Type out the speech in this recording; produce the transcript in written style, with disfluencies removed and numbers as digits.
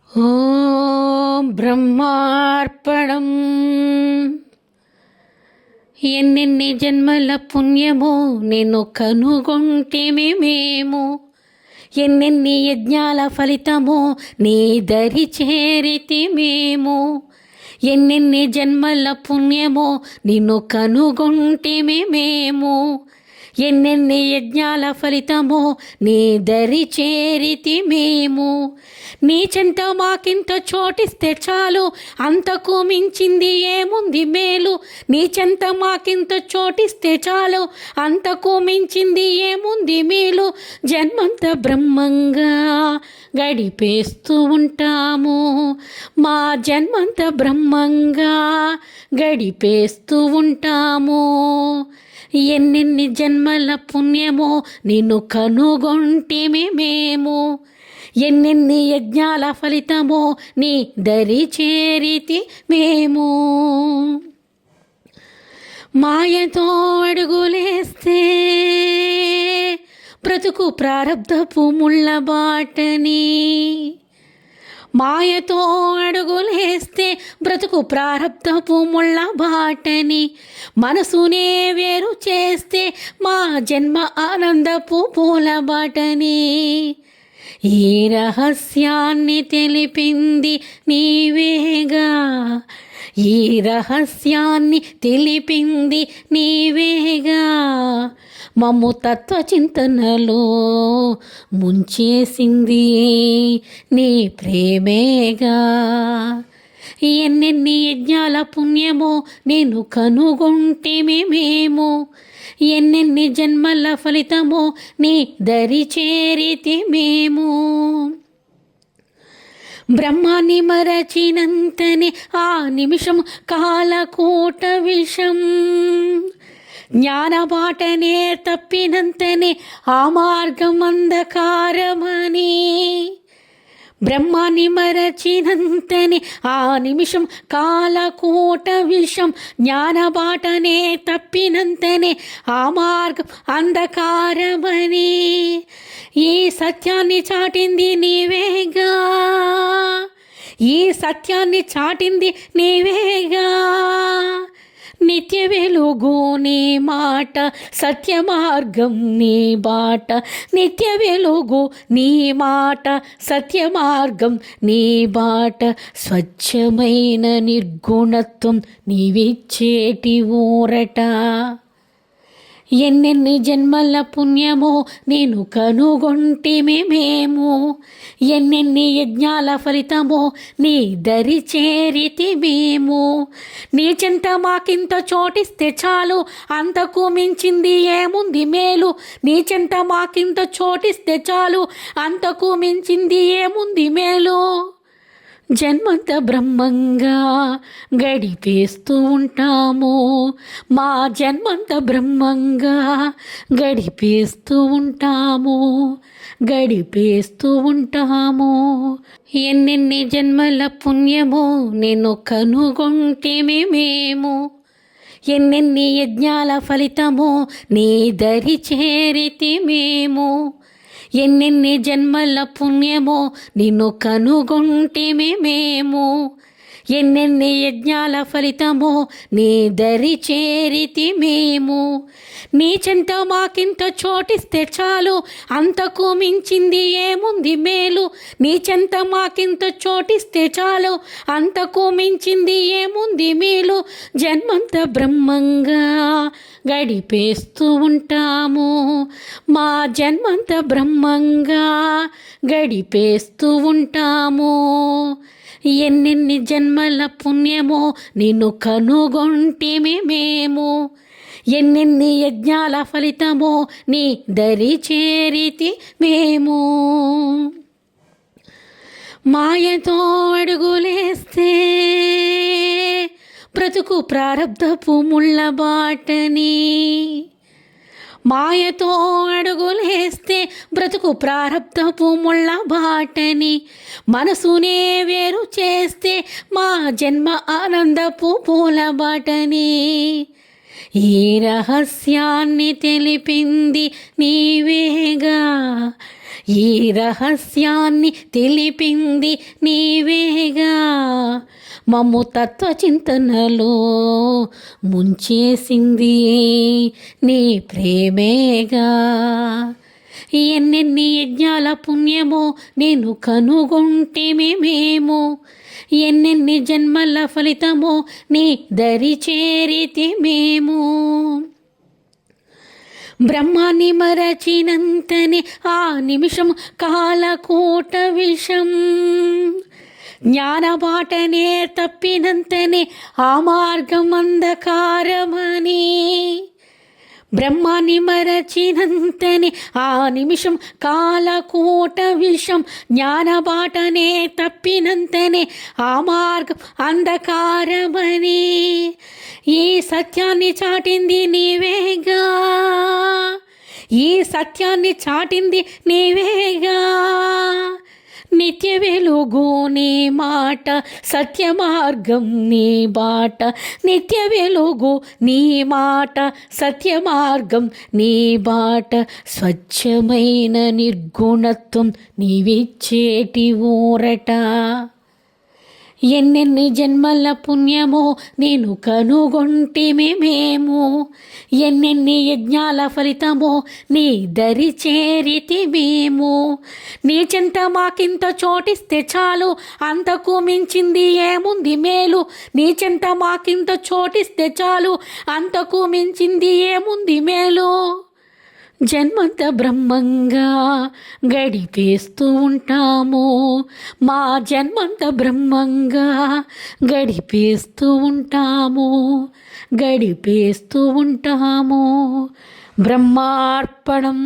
ఓం బ్రహ్మార్పణం. ఎన్నెన్ని జన్మల పుణ్యమో నిన్ను కనుగొంటేమే మేము, ఎన్నెన్ని యజ్ఞాల ఫలితమో నీ దరి చేరితి మేము. ఎన్నెన్ని జన్మల పుణ్యమో నిన్ను కనుగొంటేమే మేము, ఎన్నెన్ని యజ్ఞాల ఫలితమో నీ దరి చేరితి మేము. నీ చెంత మాకింత చోటిస్తే చాలు, అంతకు మించింది ఏముంది మేలు. నీ చెంత మాకింత చోటిస్తే చాలు, అంతకు మించింది ఏముంది మేలు. జన్మంత బ్రహ్మంగా గడిపేస్తూ ఉంటాము, మా జన్మంత బ్రహ్మంగా గడిపేస్తూ ఉంటాము. ఎన్నెన్ని జన్మల పుణ్యమో నిన్ను కనుగొంటిమి మేము, ఎన్నెన్ని యజ్ఞాల ఫలితమో నీ దరి చేరితి మేము. మాయతో అడుగులేస్తే బ్రతుకు ప్రారబ్ధపు ముళ్ళ బాటని, మాయతో అడుగులేస్తే బ్రతుకు ప్రారబ్ధపు ముళ్ళ బాటని, మనసునే వేరు చేస్తే మా జన్మ ఆనందపు పూల బాటని. ఈ రహస్యాన్ని తెలిపింది నీవేగా, ఈ రహస్యాన్ని తెలిపింది నీవేగా. మమ్ము తత్వచింతనలో ముంచేసింది నీ ప్రేమేగా. ఎన్నెన్ని యజ్ఞాల పుణ్యమో నేను కనుగొంటిమి మేము, ఎన్నెన్ని జన్మల ఫలితమో నీ దరి చేరితి మేము. బ్రహ్మాన్ని మరచినంతనే ఆ నిమిషం కాలకూట విషం, జ్ఞానబాటనే తప్పినంతనే ఆ మార్గం అంధకారమని. బ్రహ్మాన్ని మరచినంతనే ఆ నిమిషం కాలకూట విషం, జ్ఞానబాటనే తప్పినంతనే ఆ మార్గం అంధకారమని. ఈ సత్యాన్ని చాటింది నీవేగా, ఈ సత్యాన్ని చాటింది నీవేగా. నిత్య వెలుగు నీ మాట, సత్య మార్గం నీ బాట. నిత్య వెలుగు నీ మాట, సత్య మార్గం నీ బాట. స్వచ్ఛమైన నిర్గుణత్వం నీవిచ్చేటి ఊరట. ఎన్నెన్ని జన్మల పుణ్యమో నేను కనుగొంటిమి మేము, ఎన్నెన్ని యజ్ఞాల ఫలితమో నీ దరి చేరితి మేము. నీ చెంత మాకింత చోటిస్తే చాలు, అంతకు మించింది ఏముంది మేలు. నీ చెంత మాకింత చోటిస్తే చాలు, అంతకు మించింది ఏముంది మేలు. జన్మంత బ్రహ్మంగా గడిపేస్తూ ఉంటాము, మా జన్మంత బ్రహ్మంగా గడిపేస్తూ ఉంటాము, గడిపేస్తూ ఉంటాము. ఎన్నెన్ని జన్మల పుణ్యమో నేను కనుగొంటిమి మేము, ఎన్నెన్ని యజ్ఞాల ఫలితమో నీ దరి చేరితి మేము. ఎన్నెన్ని జన్మల పుణ్యమో నిన్ను కనుగొంటిమి మేము, ఎన్నెన్ని యజ్ఞాల ఫలితమో నీ దరి చేరితి మేము. నీ చెంత మాకింత చోటిస్తే చాలు, అంతకు మించింది ఏముంది మేలు. నీ చెంత మాకింత చోటిస్తే చాలు, అంతకు మించింది ఏముంది మేలు. జన్మంత బ్రహ్మంగా గడిపేస్తూ ఉంటాము, మా జన్మంత బ్రహ్మంగా గడిపేస్తూ ఉంటాము. ఎన్నెన్ని జన్మల పుణ్యమో నిన్ను కనుగొంటిమి మేము, ఎన్నెన్ని యజ్ఞాల ఫలితమో నీ దరి చేరితి మేము. మాయతో అడుగులేస్తే బ్రతుకు ప్రారబ్ధపు ముళ్ళ బాటని, మాయతో అడుగులేస్తే బ్రతుకు ప్రారబ్ధపు ముళ్ళ బాటని. మనసునే వేరు చేస్తే మా జన్మ ఆనందపు పూల బాటని. ఈ రహస్యాన్ని తెలిపింది నీవేగా, ఈ రహస్యాన్ని తెలిపింది నీవేగా, మమ్ము తత్వచింతనలో ముంచేసింది నీ ప్రేమేగా. ఎన్నెన్ని యజ్ఞాల పుణ్యమో నేను కనుగొంటిమి మేము, ఎన్నెన్ని జన్మల ఫలితమో నీ దరి చేరితి మేము. బ్రహ్మాన్ని మరచినంతనే ఆ నిమిషం కాలకూట విషం, జ్ఞానబాటనే తప్పినంతనే ఆ మార్గం అంధకారమని. బ్రహ్మాన్ని మరచినంతనే ఆ నిమిషం కాలకూట విషం, జ్ఞానబాటనే తప్పినంతనే ఆ మార్గం అంధకారమని. ఈ సత్యాన్ని చాటింది నీవేగా, ఈ సత్యాన్ని చాటింది నీవేగా. నిత్య వెలుగు నీ మాట, సత్య మార్గం నీ బాట. నిత్య వెలుగు నీ మాట, సత్య మార్గం నీ బాట. స్వచ్ఛమైన నిర్గుణత్వం నీవిచ్చేటి ఊరట. ఎన్నెన్ని జన్మల పుణ్యమో నేను కనుగొంటిమి మేము, ఎన్నెన్ని యజ్ఞాల ఫలితమో నీ దరి చేరితి మేము. నీ చెంత మాకింత చోటిస్తే చాలు, అంతకు మించింది ఏముంది మేలు. నీ చెంత మాకింత చోటిస్తే చాలు, అంతకు మించింది ఏముంది మేలు. జన్మంత బ్రహ్మంగా గడిపేస్తూ ఉంటాము, మా జన్మంత బ్రహ్మంగా గడిపేస్తూ ఉంటాము, గడిపేస్తూ ఉంటాము. బ్రహ్మార్పణం.